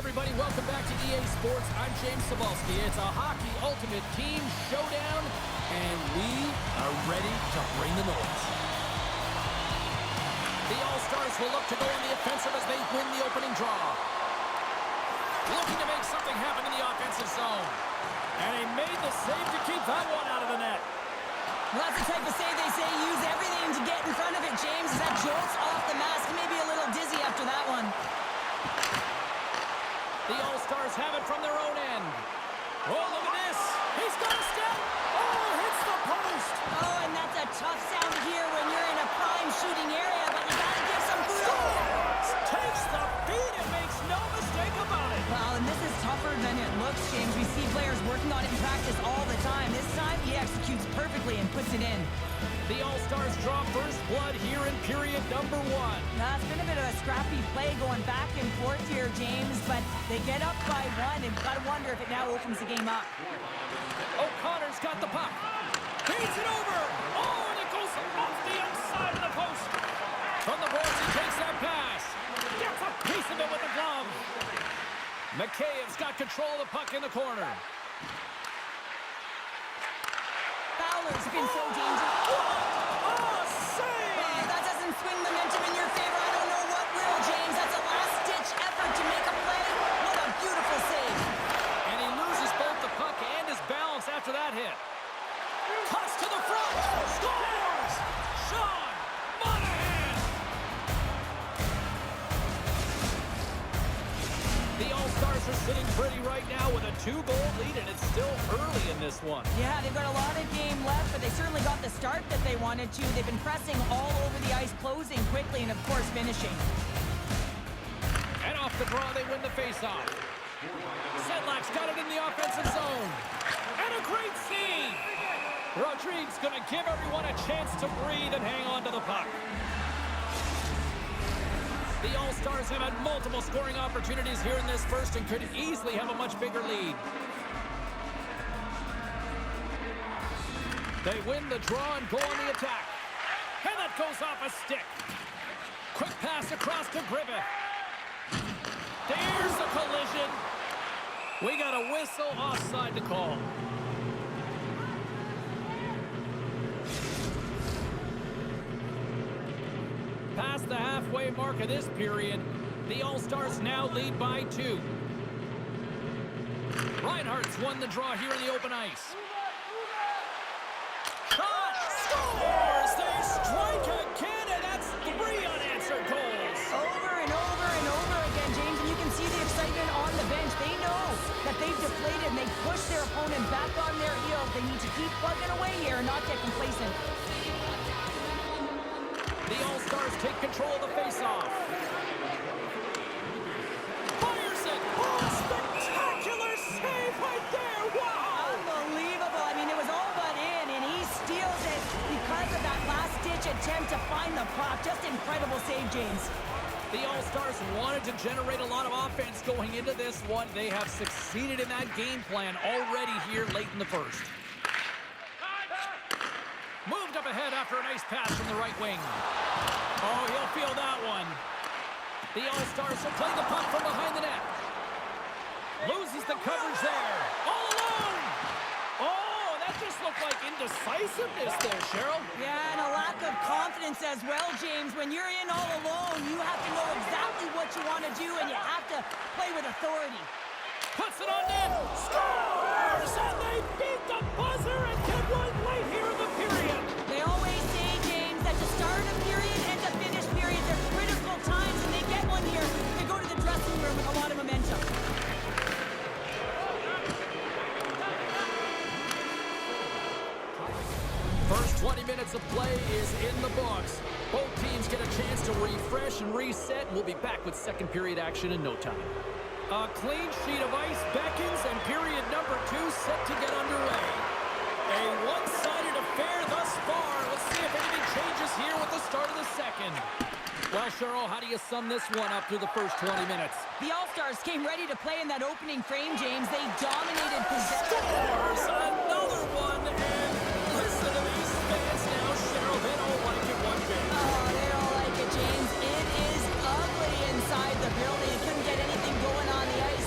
everybody, welcome back to EA Sports. I'm James Cebulski. It's a hockey ultimate team showdown, and we are ready to bring the noise. The All-Stars will look to go on the offensive as they win the opening draw. Looking to make something happen in the offensive zone. And he made the save to keep that one out of the net. Well, that's the type of save they say use everything to get in front of it, James. As that jolts off the mask, maybe a little dizzy after that one. The All-Stars have it from their own end. Oh, look at this. He's got a step. Oh, hits the post. Oh, and that's a tough sound here when you're in a prime shooting area, but you gotta give some kudos. Takes the feed and makes no mistake about it. Well, and this is tougher than it looks, James. We see players working on it in practice all the time. This time, he executes perfectly and puts it in. The All-Stars draw first blood here in period number 1. Now, it's been a bit of a scrappy play going back and forth here, James, but they get up by 1, and gotta wonder if it now opens the game up. O'Connor's got the puck. Feeds it over. Oh, and it goes off the outside of the post. From the boards, he takes that pass. Gets a piece of it with the glove. McCabe's got control of the puck in the corner. Fowler's been so dangerous. Oh, save! That doesn't swing momentum in your favor. I don't know what will, James. That's a last-ditch effort to make a play. What a beautiful save. And he loses both the puck and his balance after that hit. Cuts to the front. Scores! Sean Monahan! The All-Stars are sitting pretty right now with a 2-goal lead, and it's still early in this one. Yeah, they've got a lot of game left, but they certainly got the start that they wanted to. They've been pressing all over the ice, closing quickly, and of course finishing. And off the draw, they win the faceoff. Sedlak's got it in the offensive zone. And a great save! Rodrigues going to give everyone a chance to breathe and hang on to the puck. The All-Stars have had multiple scoring opportunities here in this first and could easily have a much bigger lead. They win the draw and go on the attack. And that goes off a stick. Quick pass across to Griffith. There's the collision. We got a whistle offside to call. Past the halfway mark of this period, the All-Stars now lead by 2. Reinhardt's won the draw here in the open ice. Shot! Scores! They strike again, and that's 3 unanswered goals. Over and over and over again, James, and you can see the excitement on the bench. They know that they've deflated, and they push their opponent back on their heels. They need to keep plugging away here and not get complacent. The All-Stars take control of the face-off. Fires it! Oh, spectacular save right there! Wow! Unbelievable. I mean, it was all but in, and he steals it because of that last-ditch attempt to find the puck. Just incredible save, James. The All-Stars wanted to generate a lot of offense going into this one. They have succeeded in that game plan already here late in the first. Moved up ahead after a nice pass from the right wing. Oh, he'll feel that one. The All-Stars will play the puck from behind the net. Loses the coverage there. All alone! Oh, that just looked like indecisiveness there, Cheryl. Yeah, and a lack of confidence as well, James. When you're in all alone, you have to know exactly what you want to do, and you have to play with authority. Puts it on net. Scores! And they beat the buzzer and get one late here in the period. They always say, James, that to start a period and to finish periods are critical times, and they get one here. They go to the dressing room with a lot of momentum. First 20 minutes of play is in the books. Both teams get a chance to refresh and reset. We'll be back with second period action in no time. A clean sheet of ice beckons, and period number 2 set to get underway. A one-sided affair thus far. Let's see if anything changes here with the start of the second. Well, Cheryl, how do you sum this one up through the first 20 minutes? The All-Stars came ready to play in that opening frame, James. They dominated possession. Scores! Another one, and listen to these fans now, Cheryl. They don't like it one bit. Oh, they don't like it, James. It is ugly inside the building. Couldn't get anything going on the ice.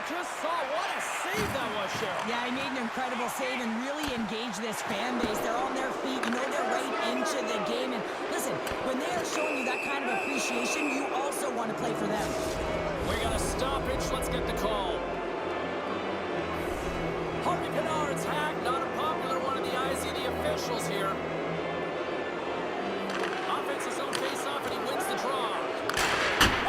just saw what a save that was, Cheryl. Yeah, he made an incredible save and really engaged this fan base. They're on their feet. You know they're right into the game. And listen, when they are showing you that kind of appreciation, you also want to play for them. We got a stoppage. Let's get the call. Harvey Pinard's hack, not a popular one in the eyes of the officials here. Offense's own face-off, and he wins the draw.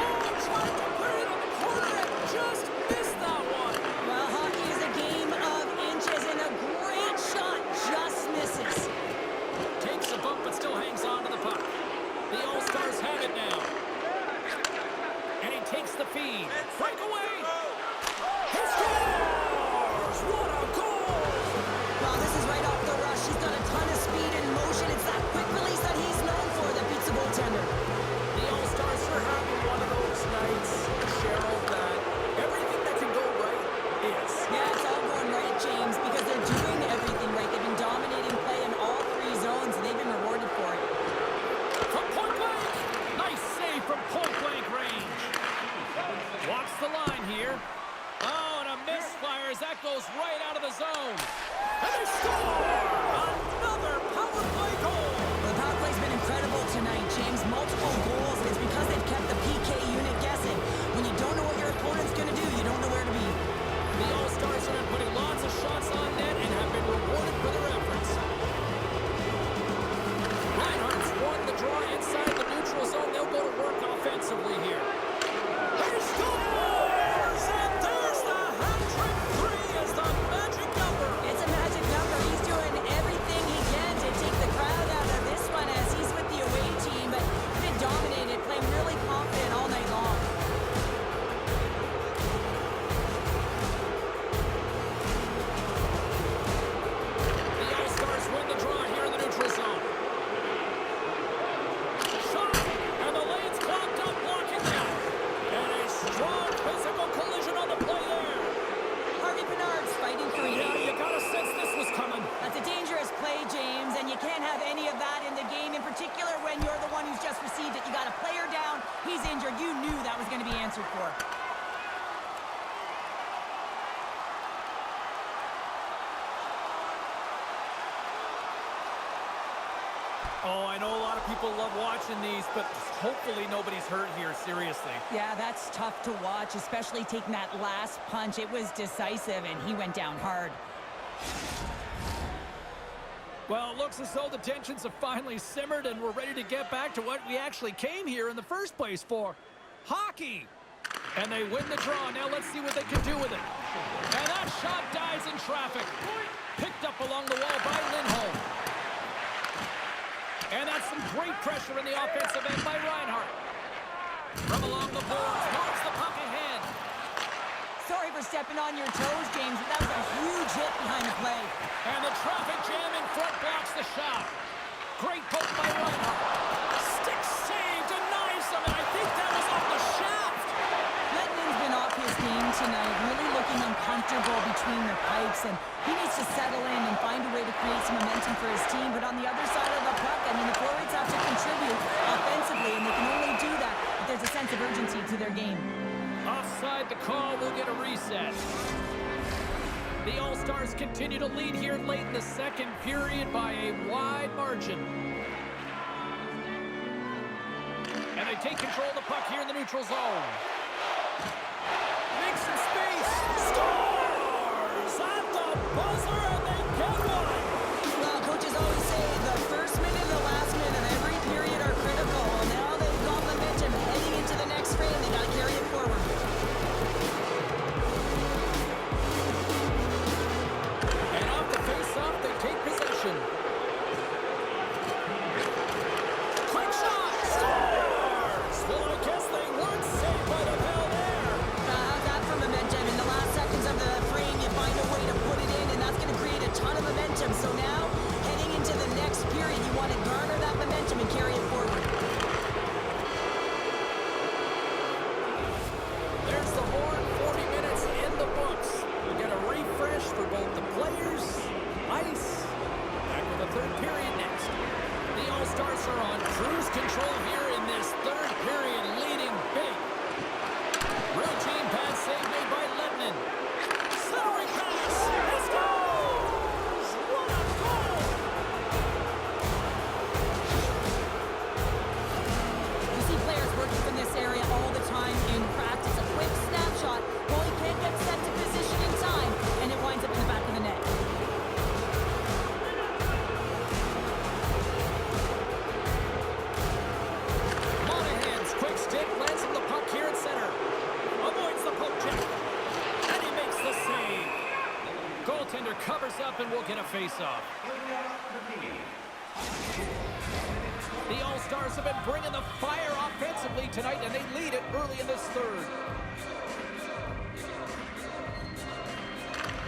Oh, tried to put it in the corner and just missed that one. Well, hockey is a game of inches, and a great shot just misses. Takes a bump, but still hangs on to the puck. The All-Stars have it now. And he takes the feed. Breakaway. He scores! What a goal! Well, this is right off the rush. He's got a ton of speed and motion. It's that quick release that he's known for that beats the goaltender. The All-Stars are having one of those nights, Cheryl, that everything that can go right is. Yeah, it's all going right, James, because they're doing everything right. They've been dominating play in all three zones, and they've been rewarded for it. From point blank! Nice save from point blank range. Walks the line here. Oh, and a misfire as that goes right out of the zone. And they score! Another power play goal! The power play's been incredible tonight, James. Multiple goals, and it's because they've kept the PK unit guessing. When you don't know what your opponent's going to do, you don't know where to be. The All-Stars have been putting lots of shots on net and have been rewarded for their efforts. Reinhardt's won the draw inside the neutral zone. They'll go to work offensively here. He scores! And there's the hat-trick three as the magic number. It's a magic number. He's doing everything he can to take the crowd out of this one as he's with the away team, but he's been dominated, playing really confident all night long. The All-Stars win the draw here in the neutral zone. Shot! And the lane's clogged up, blocking that. And a strong physical collision on the play there. Harvey Pinard's fighting for you. Yeah, you gotta sense this was coming. That's a dangerous play, James, and you can't have any of that in the game, in particular when you're the one who's just received it. You got a player down, he's injured. You knew that was going to be answered for. Oh, I know a lot of people love watching these, but hopefully nobody's hurt here, seriously. Yeah, that's tough to watch, especially taking that last punch. It was decisive, and he went down hard. Well, it looks as though the tensions have finally simmered, and we're ready to get back to what we actually came here in the first place for. Hockey! And they win the draw. Now let's see what they can do with it. And that shot dies in traffic. Picked up along the wall by Lindholm. And that's some great pressure in the offensive end by Reinhardt. From along the boards, moves the puck ahead. Sorry for stepping on your toes, James, but that was a huge hit behind the play. And the traffic jam in front blocks the shot. Great poke by Reinhardt. Stick save, denies him, and I think that was off the shaft. Letton's been off his game tonight, really looking uncomfortable between the pipes, and he needs to settle in and find a way to create some momentum for his team. But on the other side of the puck, I mean, the forwards have to contribute offensively, and they can only do that if there's a sense of urgency to their game. Offside the call, will get a reset. The All-Stars continue to lead here late in the second period by a wide margin. And they take control of the puck here in the neutral zone. Makes some space. Scores! At the buzzer, and they get one. Well, coaches always say the first minute and the last minute of every period are critical. Well, now they've got momentum heading into the next frame. They got to carry it forward. And off the face-off, they take possession. Quick shot! Scores! Well, I guess they weren't saved by the bell there. will get a face-off. The All-Stars have been bringing the fire offensively tonight, and they lead it early in this third.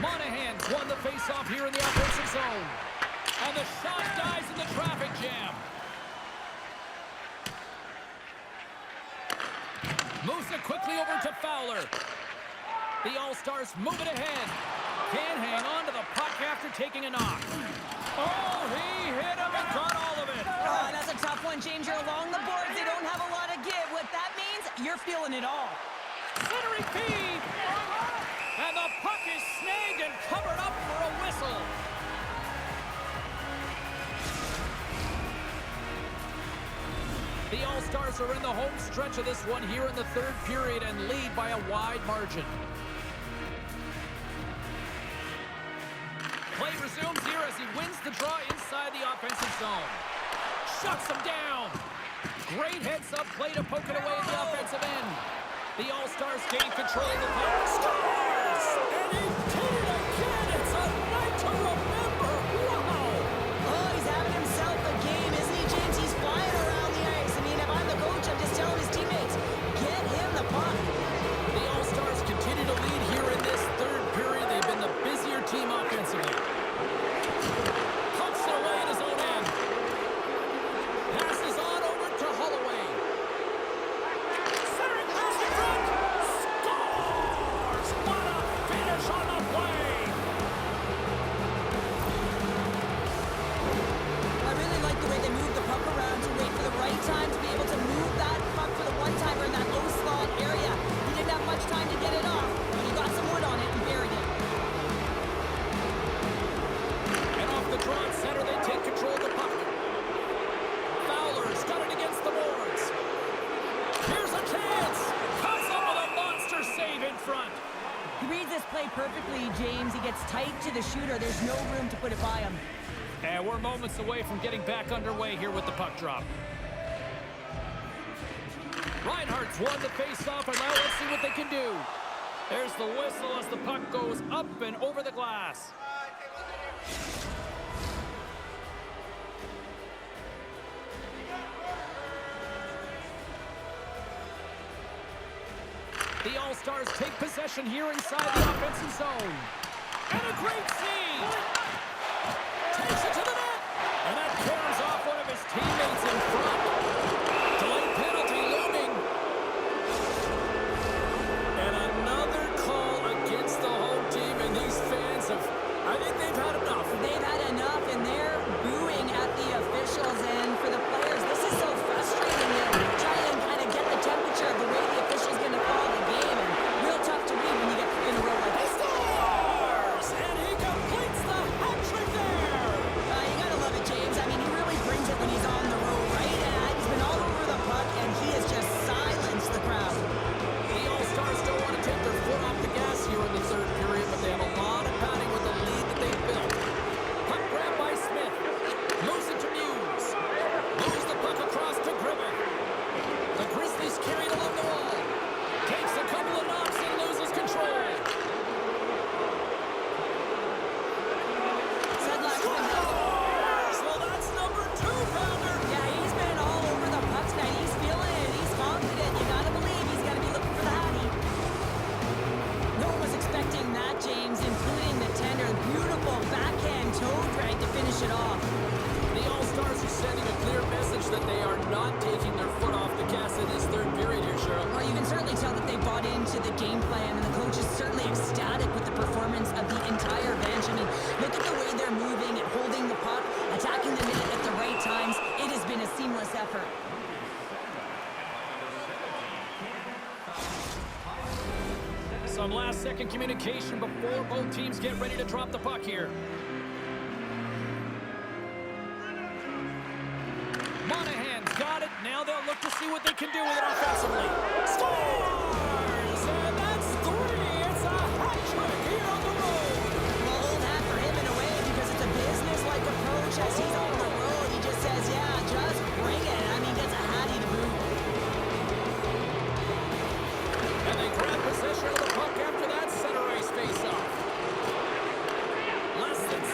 Monahan's won the face-off here in the offensive zone. And the shot dies in the traffic jam. Moves it quickly over to Fowler. The All-Stars move it ahead. Can't hang on to the puck after taking a knock. Oh, he hit him and got all of it. Oh, that's a tough one, James. You're along the boards. They don't have a lot of give. What that means, you're feeling it all. Centering feed. And the puck is snagged and covered up for a whistle. The All-Stars are in the home stretch of this one here in the third period and lead by a wide margin. Play resumes here as he wins the draw inside the offensive zone. Shuts him down. Great heads-up play to poke it away at the offensive end. The All-Stars gain control of the puck. Scores! And he did it again! It's a night to remember! Wow! Oh, he's having himself a game, isn't he, James? He's flying around the ice. I mean, if I'm the coach, I'm just telling his teammates, get him the puck. The All-Stars continue to lead here in this third period. They've been the busier team offensively. Pumps it away at his own end. Passes on over to Holloway. Centering pass in front. Scores! What a finish on the play! I really like the way they move the puck around to wait for the right time to be able to move that puck for the one-timer in that low slot area. He didn't have much time to get it off, but he got some wood on it and buried it. And off the draw at center, they take control of the puck. Fowler's got it against the boards. Here's a chance. Comes up with a monster save in front. He reads this play perfectly, James. He gets tight to the shooter. There's no room to put it by him. And we're moments away from getting back underway here with the puck drop. Reinhardt's won the face-off, and now let's see what they can do. There's the whistle as the puck goes up and over the glass. The All-Stars take possession here inside the offensive zone. And a great save! Takes it to the net! And that corners off one of his teammates in front. Delayed penalty looming. And another call against the home team, and these fans have, I think they've had enough. They've had enough, and they're booing at the officials. And for the players, this is so frustrating. You try and kind of get the temperature of the way the official's going to call the game, and real tough to read when you get in a row like this. Scores! And he completes the hat trick there. You gotta love it, James. I mean, he really brings it when he's on the road, right? And he's been all over the puck, and he has just silenced the crowd. The All-Stars don't want to take their foot off the gas here in the third period, but they have a lot of padding with the lead that they've built. Puck grab by Smith. Moves it to Muse. Moves the puck across to Griffin. The Grizzlies carry it along the wall. Takes a couple of knocks and loses control. Well, that's number 2, Pounder. Yeah, he's been all over the puck tonight. He's feeling it. He's confident. You gotta believe he's gotta be looking for the hattie. No one was expecting that, James, including the tender. Beautiful backhand toe drag to finish it off. The All-Stars are sending a clear message that they are not taking their foot off the gas in this third period here, Cheryl. Well, you can certainly tell that they bought into the game plan, and the coach is certainly ecstatic with the performance of the entire bench. I mean, look at the way they're moving and holding the puck, attacking the net at the right times. It has been a seamless effort. Some last-second communication before both teams get ready to drop the puck here. Monahan's got it. Now they'll look to see what they can do with it offensively. Scores! And that's 3. It's a hat trick here on the road. Well, old hat for him in a way, because it's a business-like approach as he's on the road. He just says, yeah, just bring it. I mean, gets a hattie to boot. And they grab possession of the puck after that center ice face-off. Less than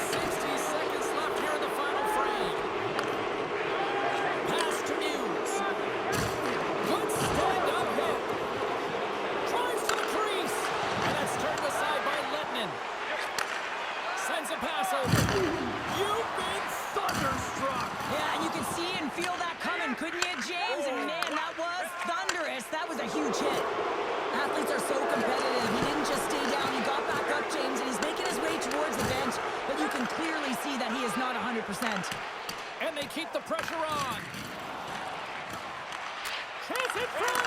That was a huge hit. Athletes are so competitive. He didn't just stay down. He got back up, James, and he's making his way towards the bench. But you can clearly see that he is not 100%. And they keep the pressure on. Chance in front.